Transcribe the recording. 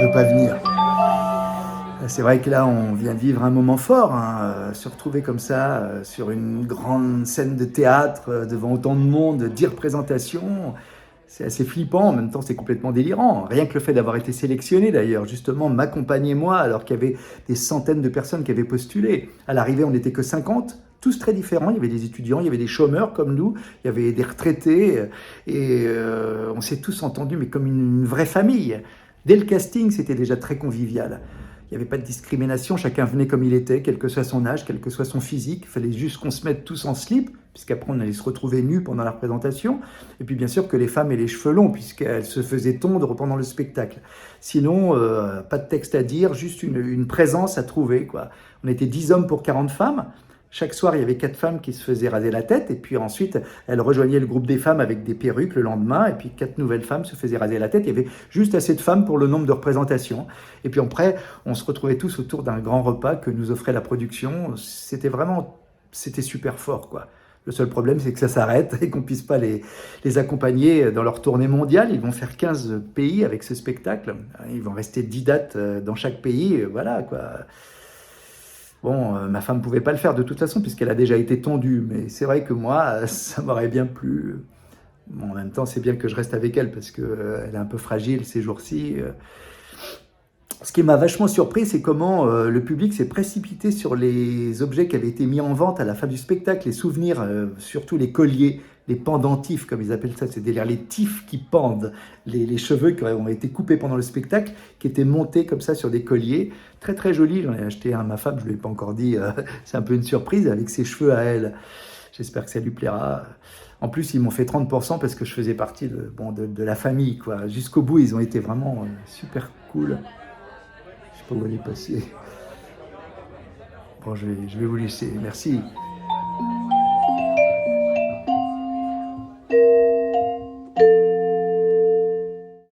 veut pas venir. C'est vrai que là, on vient de vivre un moment fort, hein, se retrouver comme ça sur une grande scène de théâtre, devant autant de monde, 10 représentations. C'est assez flippant, en même temps c'est complètement délirant. Rien que le fait d'avoir été sélectionné d'ailleurs, justement, m'accompagner moi, alors qu'il y avait des centaines de personnes qui avaient postulé. À l'arrivée, on n'était que 50, tous très différents. Il y avait des étudiants, il y avait des chômeurs comme nous, il y avait des retraités, et on s'est tous entendus, mais comme une vraie famille. Dès le casting, c'était déjà très convivial. Il n'y avait pas de discrimination, chacun venait comme il était, quel que soit son âge, quel que soit son physique. Il fallait juste qu'on se mette tous en slip, puisqu'après on allait se retrouver nus pendant la représentation. Et puis bien sûr que les femmes aient les cheveux longs, puisqu'elles se faisaient tondre pendant le spectacle. Sinon, pas de texte à dire, juste une présence à trouver, quoi. On était 10 hommes pour 40 femmes. Chaque soir, il y avait 4 femmes qui se faisaient raser la tête, et puis ensuite, elles rejoignaient le groupe des femmes avec des perruques le lendemain, et puis 4 nouvelles femmes se faisaient raser la tête. Il y avait juste assez de femmes pour le nombre de représentations. Et puis après, on se retrouvait tous autour d'un grand repas que nous offrait la production. C'était super fort, quoi. Le seul problème, c'est que ça s'arrête et qu'on ne puisse pas les accompagner dans leur tournée mondiale. Ils vont faire 15 pays avec ce spectacle. Ils vont rester 10 dates dans chaque pays. Voilà, quoi. Bon, ma femme ne pouvait pas le faire de toute façon, puisqu'elle a déjà été tondue. Mais c'est vrai que moi, ça m'aurait bien plu. Bon, en même temps, c'est bien que je reste avec elle, parce qu'elle est un peu fragile ces jours-ci. Ce qui m'a vachement surpris, c'est comment le public s'est précipité sur les objets qui avaient été mis en vente à la fin du spectacle, les souvenirs, surtout les colliers, les pendentifs, comme ils appellent ça, c'est-à-dire les tifs qui pendent, les cheveux qui ont été coupés pendant le spectacle, qui étaient montés comme ça sur des colliers. Très très joli, j'en ai acheté un à ma femme, je ne lui ai pas encore dit, c'est un peu une surprise, avec ses cheveux à elle. J'espère que ça lui plaira. En plus, ils m'ont fait 30% parce que je faisais partie de la famille, quoi. Jusqu'au bout, ils ont été vraiment super cool. Je sais pas où elle est passée. Bon, je vais vous laisser. Merci.